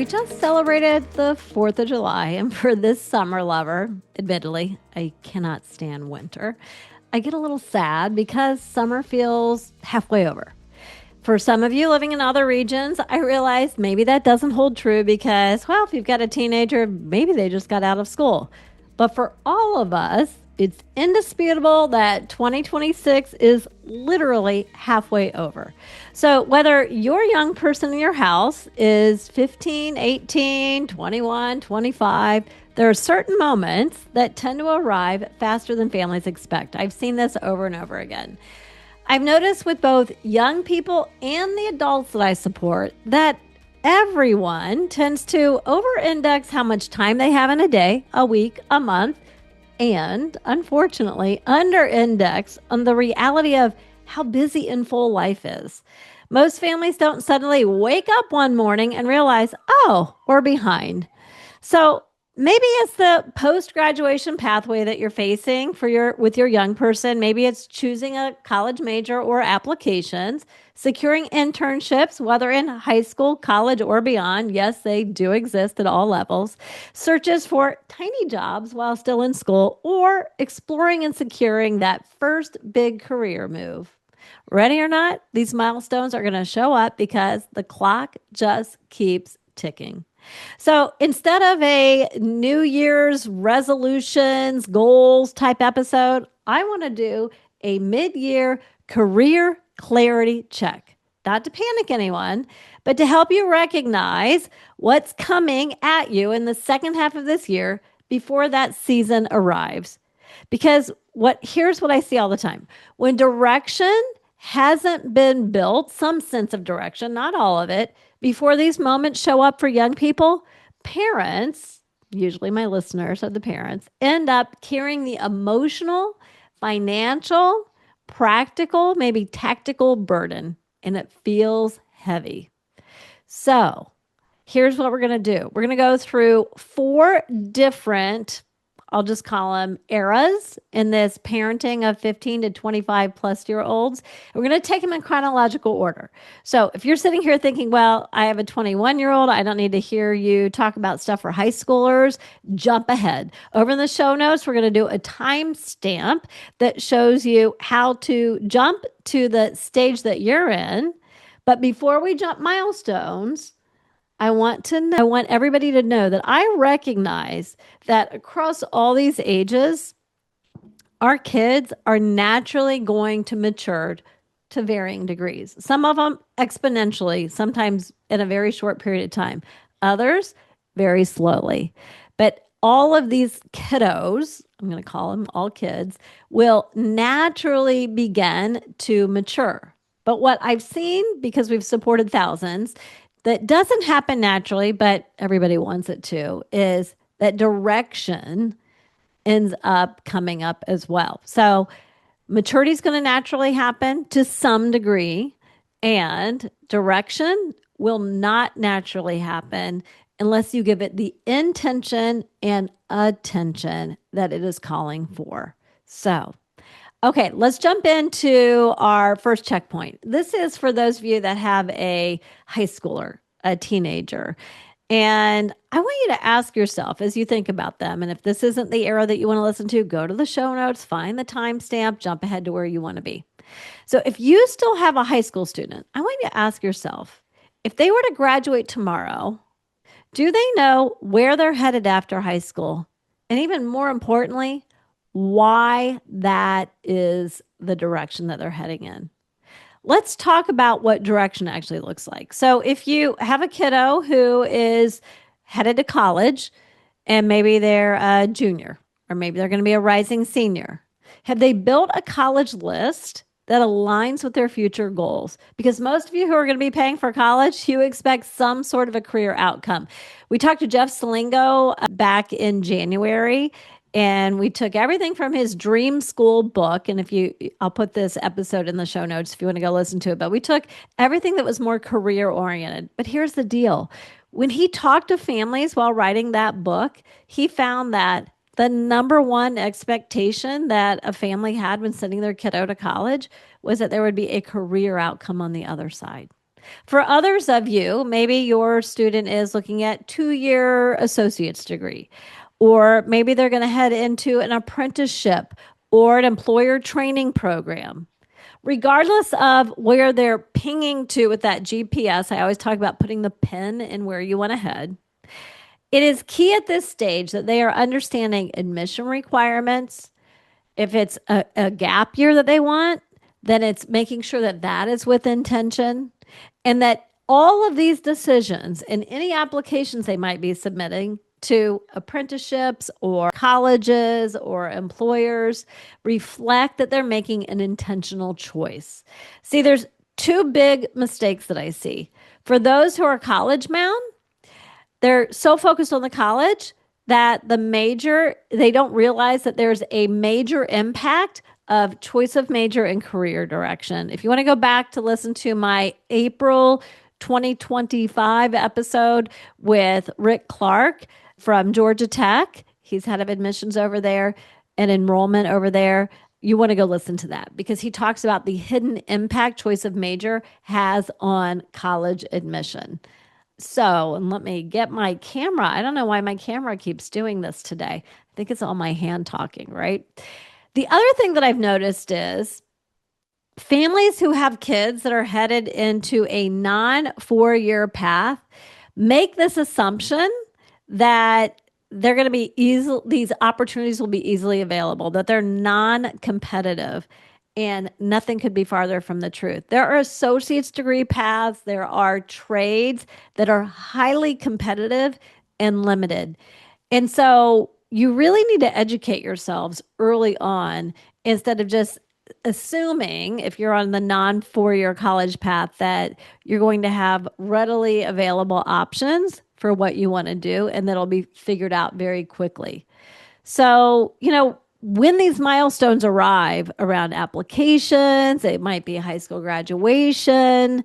we just celebrated the 4th of July, and for this summer lover, admittedly, I cannot stand winter. I get a little sad because summer feels halfway over. For some of you living in other regions, I realize maybe that doesn't hold true because, well, if you've got a teenager, maybe they just got out of school. But for all of us, it's indisputable that 2026 is literally halfway over. So, whether your young person in your house is 15, 18, 21, 25, there are certain moments that tend to arrive faster than families expect. I've seen this over and over again. I've noticed with both young people and the adults that I support that everyone tends to over index how much time they have in a day, a week, a month, and unfortunately under index on the reality of how busy and full life is. Most families don't suddenly wake up one morning and realize, oh, we're behind. So maybe it's the post-graduation pathway that you're facing with your young person. Maybe it's choosing a college major or applications, securing internships, whether in high school, college, or beyond. Yes, they do exist at all levels. Searches for tiny jobs while still in school, or exploring and securing that first big career move. Ready or not, these milestones are going to show up because the clock just keeps ticking. So instead of a New Year's resolutions, goals type episode, I want to do a mid-year career clarity check. Not to panic anyone, but to help you recognize what's coming at you in the second half of this year before that season arrives. Because here's what I see all the time. When direction hasn't been built, some sense of direction, not all of it, before these moments show up for young people, parents, usually my listeners are the parents, end up carrying the emotional, financial, practical, maybe tactical burden, and it feels heavy. So here's what we're going to do. We're going to go through 4 different, I'll just call them eras in this parenting of 15 to 25 plus year olds. We're going to take them in chronological order. So if you're sitting here thinking, well, I have a 21-year-old, I don't need to hear you talk about stuff for high schoolers, jump ahead. Over in the show notes, we're going to do a timestamp that shows you how to jump to the stage that you're in. But before we jump milestones, I want everybody to know that I recognize that across all these ages, our kids are naturally going to mature to varying degrees. Some of them exponentially, sometimes in a very short period of time. Others, very slowly. But all of these kiddos, I'm going to call them all kids, will naturally begin to mature. But what I've seen, because we've supported thousands, that doesn't happen naturally, but everybody wants it to, is that direction ends up coming up as well. So maturity is going to naturally happen to some degree, and direction will not naturally happen unless you give it the intention and attention that it is calling for. So, okay, let's jump into our first checkpoint. This is for those of you that have a high schooler, a teenager. And I want you to ask yourself as you think about them. And if this isn't the era that you want to listen to, go to the show notes, find the timestamp, jump ahead to where you want to be. So if you still have a high school student, I want you to ask yourself, if they were to graduate tomorrow, do they know where they're headed after high school? And even more importantly, why that is the direction that they're heading in. Let's talk about what direction actually looks like. So if you have a kiddo who is headed to college and maybe they're a junior or maybe they're going to be a rising senior, have they built a college list that aligns with their future goals? Because most of you who are going to be paying for college, you expect some sort of a career outcome. We talked to Jeff Salingo back in January, and we took everything from his Dream School book. And I'll put this episode in the show notes if you want to go listen to it. But we took everything that was more career oriented. But here's the deal. When he talked to families while writing that book, he found that the number one expectation that a family had when sending their kiddo to college was that there would be a career outcome on the other side. For others of you, maybe your student is looking at 2-year associate's degree, or maybe they're going to head into an apprenticeship or an employer training program. Regardless of where they're pinging to with that GPS, I always talk about putting the pin in where you want to head. It is key at this stage that they are understanding admission requirements. If it's a gap year that they want, then it's making sure that that is with intention, and that all of these decisions and any applications they might be submitting to apprenticeships or colleges or employers reflect that they're making an intentional choice. See, there's two big mistakes that I see. For those who are college bound, they're so focused on the college that they don't realize that there's a major impact of choice of major and career direction. If you want to go back to listen to my April 2025 episode with Rick Clark from Georgia Tech, he's head of admissions over there and enrollment over there. You want to go listen to that because he talks about the hidden impact choice of major has on college admission. So, and let me get my camera. I don't know why my camera keeps doing this today. I think it's all my hand talking, right? The other thing that I've noticed is families who have kids that are headed into a non-4-year path make this assumption that they're going to be easy, these opportunities will be easily available, that they're non-competitive. And nothing could be farther from the truth. There are associate's degree paths, there are trades that are highly competitive and limited. And so you really need to educate yourselves early on instead of just assuming, if you're on the non-4-year college path, that you're going to have readily available options for what you want to do and that'll be figured out very quickly. So, when these milestones arrive around applications, it might be a high school graduation.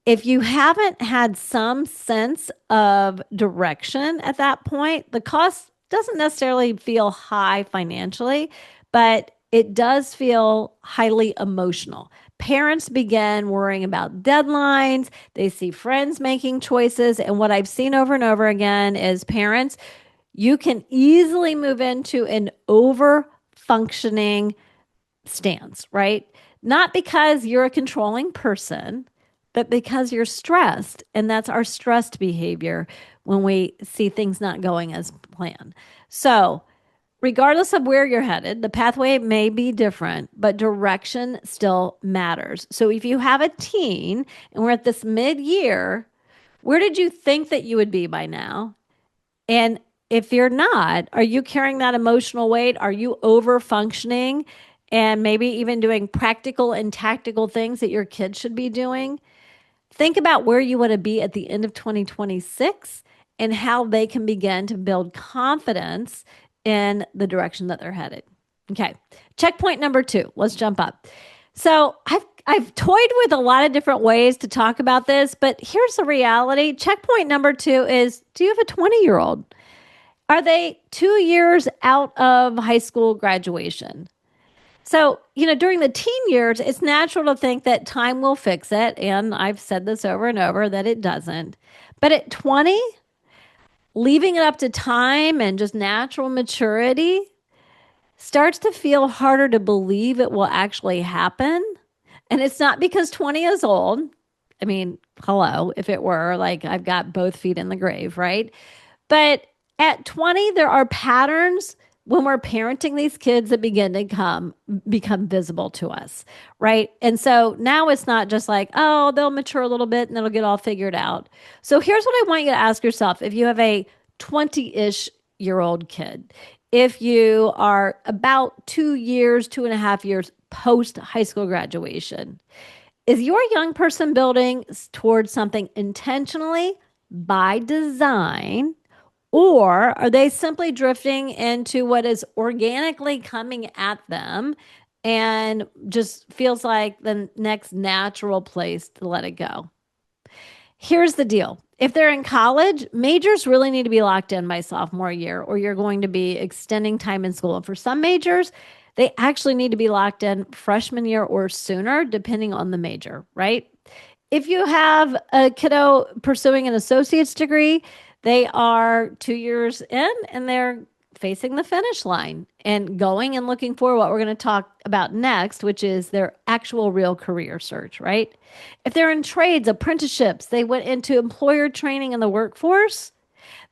If you haven't had some sense of direction at that point, the cost doesn't necessarily feel high financially, but it does feel highly emotional. Parents begin worrying about deadlines. They see friends making choices. And what I've seen over and over again is parents, you can easily move into an over functioning stance, right? Not because you're a controlling person, but because you're stressed. And that's our stressed behavior when we see things not going as planned. So, regardless of where you're headed, the pathway may be different, but direction still matters. So, if you have a teen and we're at this mid year, where did you think that you would be by now? And if you're not, are you carrying that emotional weight? Are you over functioning and maybe even doing practical and tactical things that your kids should be doing? Think about where you want to be at the end of 2026 and how they can begin to build confidence in the direction that they're headed. Okay, checkpoint number 2. Let's jump up. So I've toyed with a lot of different ways to talk about this, but here's the reality. Checkpoint number 2 is, do you have a 20-year-old? Are they 2 years out of high school graduation? So, during the teen years, it's natural to think that time will fix it. And I've said this over and over that it doesn't. But at 20, leaving it up to time and just natural maturity starts to feel harder to believe it will actually happen. And it's not because 20 is old. I mean, hello, if it were, like, I've got both feet in the grave, right? But at 20, there are patterns when we're parenting these kids that begin to become visible to us, right? And so now it's not just like, oh, they'll mature a little bit and it'll get all figured out. So here's what I want you to ask yourself. If you have a 20-ish year old kid, if you are about 2.5 years post high school graduation, is your young person building towards something intentionally by design? Or are they simply drifting into what is organically coming at them and just feels like the next natural place to let it go? Here's the deal. If they're in college, majors really need to be locked in by sophomore year, or you're going to be extending time in school. And for some majors, they actually need to be locked in freshman year or sooner, depending on the major, right? If you have a kiddo pursuing an associate's degree, they are 2 years in and they're facing the finish line and going and looking for what we're going to talk about next, which is their actual real career search, right? If they're in trades, apprenticeships, they went into employer training in the workforce.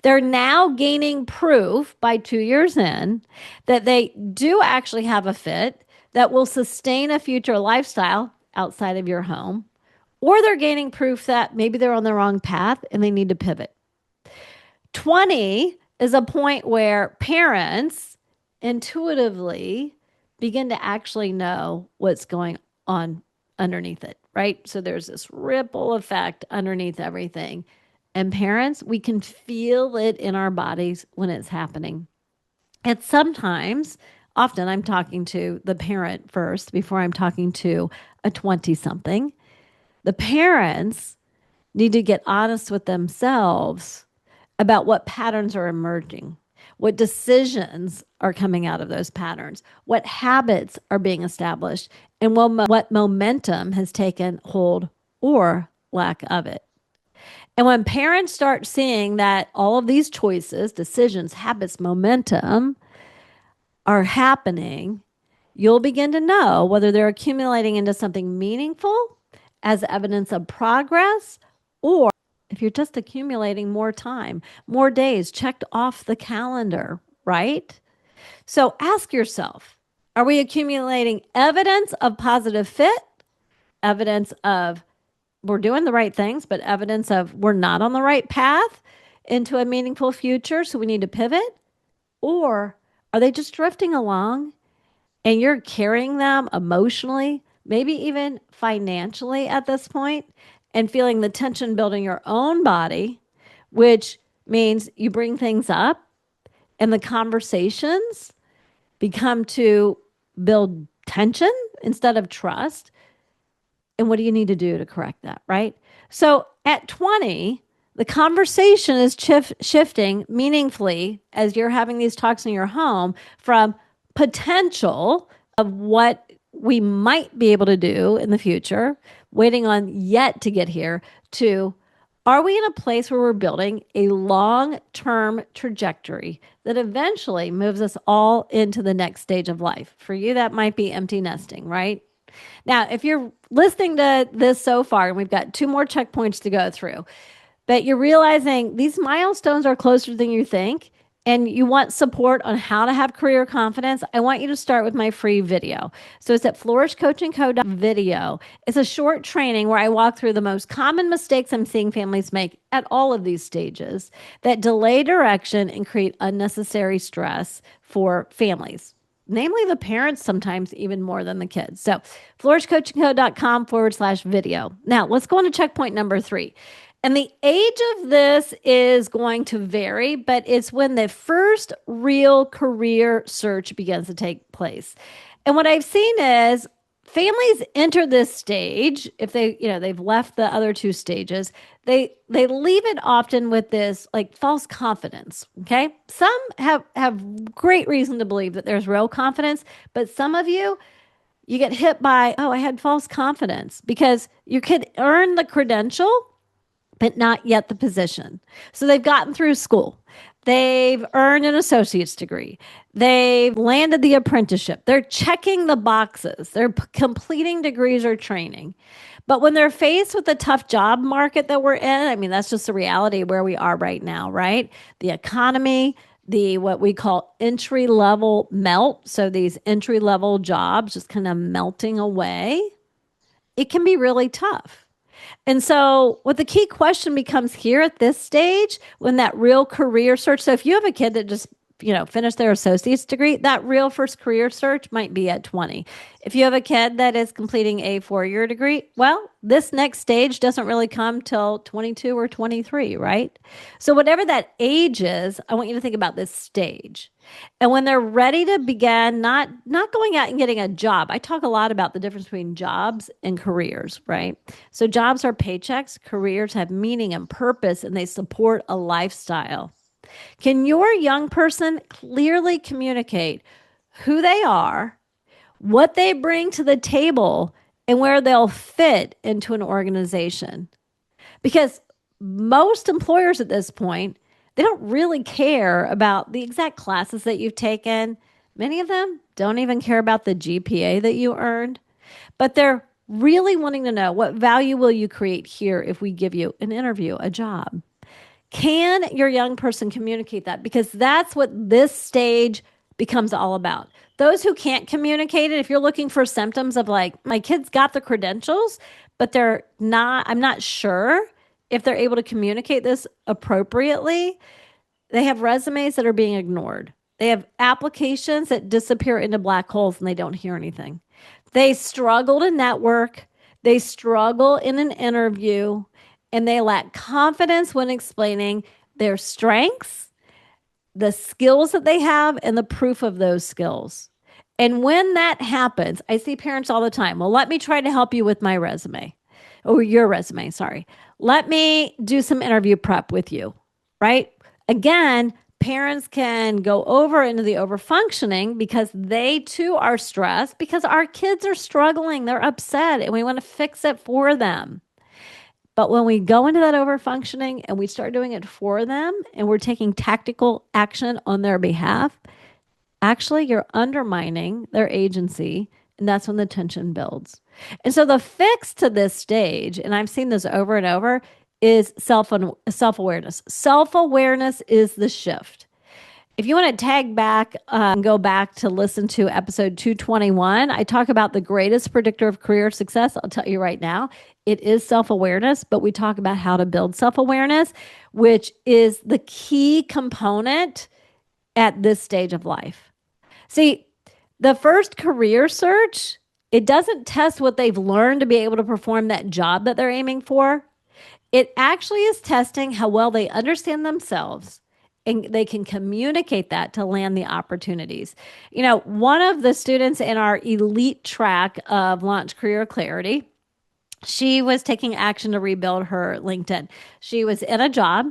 They're now gaining proof by 2 years in that they do actually have a fit that will sustain a future lifestyle outside of your home, or they're gaining proof that maybe they're on the wrong path and they need to pivot. 20 is a point where parents intuitively begin to actually know what's going on underneath it, right? So there's this ripple effect underneath everything. And parents, we can feel it in our bodies when it's happening. And sometimes, often I'm talking to the parent first before I'm talking to a 20 something. The parents need to get honest with themselves about what patterns are emerging, what decisions are coming out of those patterns, what habits are being established, and what momentum has taken hold or lack of it. And when parents start seeing that all of these choices, decisions, habits, momentum are happening, you'll begin to know whether they're accumulating into something meaningful as evidence of progress, or if you're just accumulating more time, more days checked off the calendar, right? So ask yourself, are we accumulating evidence of positive fit, evidence of we're doing the right things, but evidence of we're not on the right path into a meaningful future, so we need to pivot? Or are they just drifting along and you're carrying them emotionally, maybe even financially at this point, and feeling the tension building your own body, which means you bring things up and the conversations become to build tension instead of trust? And what do you need to do to correct that, right? So at 20, the conversation is shifting meaningfully as you're having these talks in your home from potential of what we might be able to do in the future, waiting on yet to get here, to are we in a place where we're building a long term trajectory that eventually moves us all into the next stage of life? For you, that might be empty nesting, right? Now, if you're listening to this so far, and we've got two more checkpoints to go through, but you're realizing these milestones are closer than you think, and you want support on how to have career confidence, I want you to start with my free video. So it's at flourishcoachingco.video. It's a short training where I walk through the most common mistakes I'm seeing families make at all of these stages that delay direction and create unnecessary stress for families, namely the parents, sometimes even more than the kids. So flourishcoachingco.com/video. Now let's go on to checkpoint number 3. And the age of this is going to vary, but it's when the first real career search begins to take place. And what I've seen is families enter this stage if they've left the other two stages. They leave it often with this like false confidence. Okay, some have great reason to believe that there's real confidence, but some of you get hit by, oh, I had false confidence, because you could earn the credential but not yet the position. So they've gotten through school. They've earned an associate's degree. They've landed the apprenticeship. They're checking the boxes. They're completing degrees or training. But when they're faced with the tough job market that we're in, I mean, that's just the reality where we are right now, right? The economy, the what we call entry level melt. So these entry level jobs just kind of melting away. It can be really tough. And so, what the key question becomes here at this stage, when that real career search. So, if you have a kid that just finished their associate's degree, that real first career search might be at 20. If you have a kid that is completing a 4-year degree, well, this next stage doesn't really come till 22 or 23, right? So, whatever that age is, I want you to think about this stage. And when they're ready to begin, not going out and getting a job. I talk a lot about the difference between jobs and careers, right? So jobs are paychecks, careers have meaning and purpose, and they support a lifestyle. Can your young person clearly communicate who they are, what they bring to the table, and where they'll fit into an organization. Because most employers at this point, they don't really care about the exact classes that you've taken. Many of them don't even care about the GPA that you earned, but they're really wanting to know, what value will you create here if we give you an interview, a job? Can your young person communicate that? Because that's what this stage becomes all about. Those who can't communicate it, if you're looking for symptoms of like, my kid's got the credentials, but I'm not sure if they're able to communicate this appropriately. They have resumes that are being ignored. They have applications that disappear into black holes and they don't hear anything. They struggle to network. They struggle in an interview, and they lack confidence when explaining their strengths, the skills that they have, and the proof of those skills. And when that happens, I see parents all the time. Well, let me try to help you with my resume, or your resume, sorry. Let me do some interview prep with you, right? Again, parents can go over into the overfunctioning because they too are stressed because our kids are struggling. They're upset and we want to fix it for them. But when we go into that overfunctioning and we start doing it for them and we're taking tactical action on their behalf, actually you're undermining their agency. And that's when the tension builds. And so the fix to this stage, and I've seen this over and over, is self-awareness. Self-awareness is the shift. If you want to tag back and go back to listen to episode 221, I talk about the greatest predictor of career success. I'll tell you right now, it is self-awareness, but we talk about how to build self-awareness, which is the key component at this stage of life. See, the first career search, it doesn't test what they've learned to be able to perform that job that they're aiming for. It actually is testing how well they understand themselves and they can communicate that to land the opportunities. You know, one of the students in our elite track of Launch Career Clarity, she was taking action to rebuild her LinkedIn. She was in a job.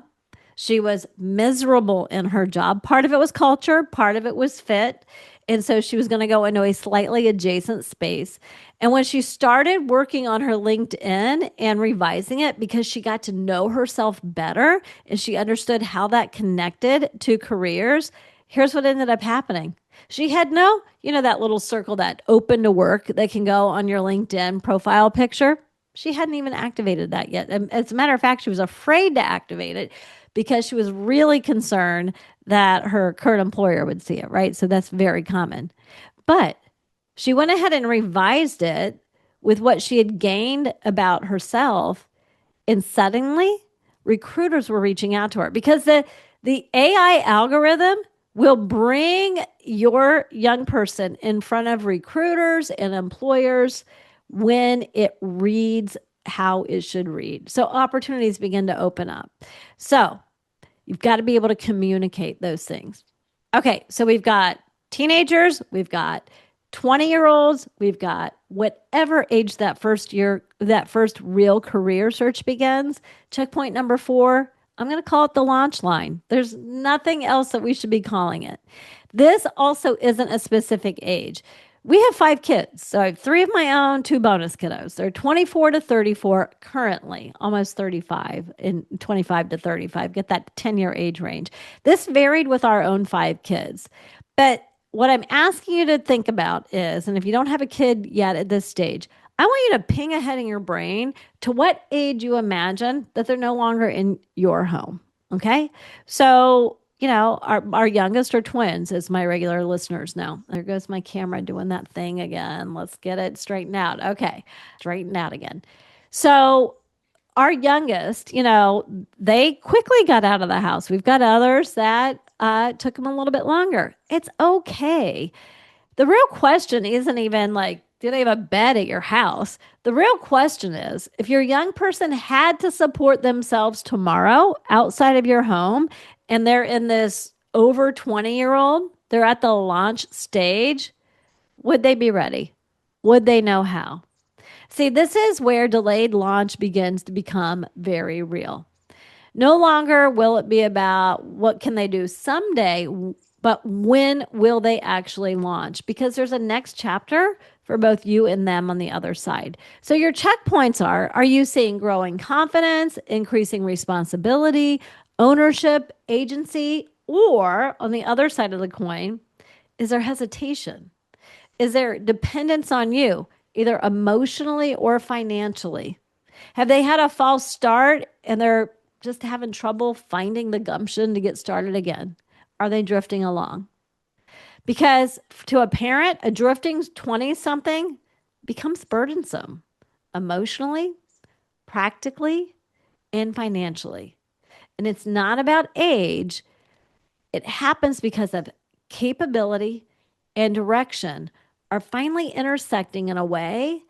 She was miserable in her job. Part of it was culture, part of it was fit. And so she was going to go into a slightly adjacent space. And when she started working on her LinkedIn and revising it, because she got to know herself better and she understood how that connected to careers, here's what ended up happening. She had that little circle, that open to work that can go on your LinkedIn profile picture. She hadn't even activated that yet. As a matter of fact, she was afraid to activate it because she was really concerned that her current employer would see it, right? So that's very common. But she went ahead and revised it with what she had gained about herself. And suddenly, recruiters were reaching out to her because the AI algorithm will bring your young person in front of recruiters and employers when it reads how it should read. So opportunities begin to open up. So you've got to be able to communicate those things. Okay, so we've got teenagers, we've got 20-year-olds, we've got whatever age that first real career search begins. Checkpoint number 4, I'm going to call it the launch line. There's nothing else that we should be calling it. This also isn't a specific age. We have 5 kids. So I have 3 of my own, 2 bonus kiddos. They're 24 to 34 currently, almost 35, and 25 to 35. Get that 10-year age range. This varied with our own 5 kids. But what I'm asking you to think about is, and if you don't have a kid yet at this stage, I want you to ping ahead in your brain to what age you imagine that they're no longer in your home. Okay? So, our youngest are twins, as my regular listeners know. There goes my camera doing that thing again. Let's get it straightened out. Okay, straightened out again. So our youngest, they quickly got out of the house. We've got others that took them a little bit longer. It's okay. The real question isn't even like, do they have a bed at your house? The real question is, if your young person had to support themselves tomorrow outside of your home, and they're in this over 20-year-old, they're at the launch stage, would they be ready? Would they know how? See, this is where delayed launch begins to become very real. No longer will it be about what can they do someday, but when will they actually launch? Because there's a next chapter for both you and them on the other side. So your checkpoints are you seeing growing confidence, increasing responsibility, ownership, agency, or on the other side of the coin, is there hesitation? Is there dependence on you, either emotionally or financially? Have they had a false start and they're just having trouble finding the gumption to get started again? Are they drifting along? Because to a parent, a drifting 20 something becomes burdensome emotionally, practically, and financially. And it's not about age, it happens because of capability and direction are finally intersecting in a way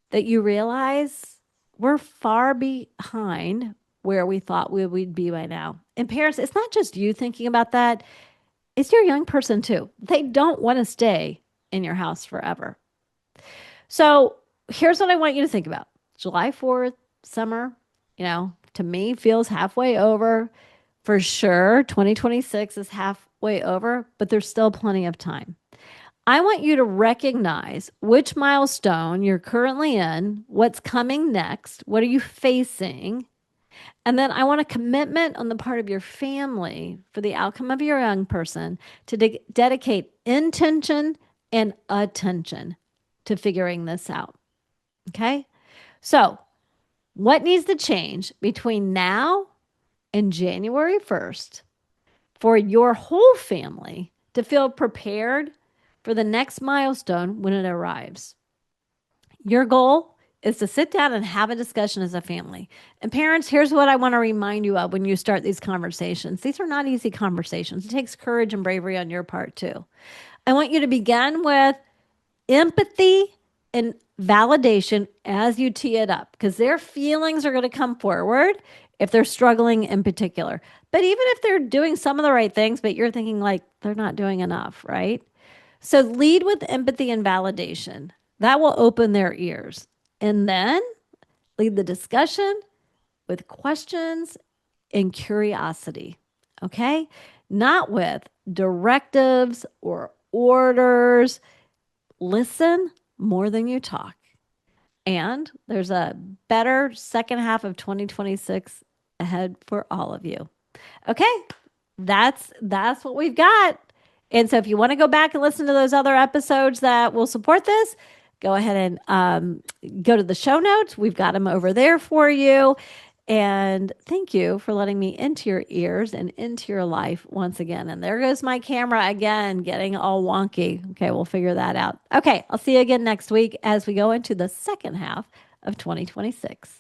that you realize we're far behind where we thought we'd be by now. And parents, it's not just you thinking about that, it's your young person too. They don't want to stay in your house forever. So here's what I want you to think about. July 4th, summer, to me feels halfway over. For sure, 2026 is halfway over, but there's still plenty of time. I want you to recognize which milestone you're currently in, what's coming next, what are you facing, and then I want a commitment on the part of your family for the outcome of your young person to dedicate intention and attention to figuring this out. Okay? So, what needs to change between now and January 1st for your whole family to feel prepared for the next milestone when it arrives? Your goal is to sit down and have a discussion as a family. And parents, here's what I want to remind you of when you start these conversations. These are not easy conversations. It takes courage and bravery on your part too. I want you to begin with empathy and validation as you tee it up, because their feelings are going to come forward if they're struggling in particular. But even if they're doing some of the right things, but you're thinking like they're not doing enough, right? So lead with empathy and validation. That will open their ears. And then lead the discussion with questions and curiosity, okay? Not with directives or orders. Listen more than you talk. And there's a better second half of 2026 ahead for all of you. Okay, that's what we've got. And so if you want to go back and listen to those other episodes that will support this, go ahead and go to the show notes. We've got them over there for you. And thank you for letting me into your ears and into your life once again. And there goes my camera again, getting all wonky. Okay, we'll figure that out. Okay, I'll see you again next week as we go into the second half of 2026.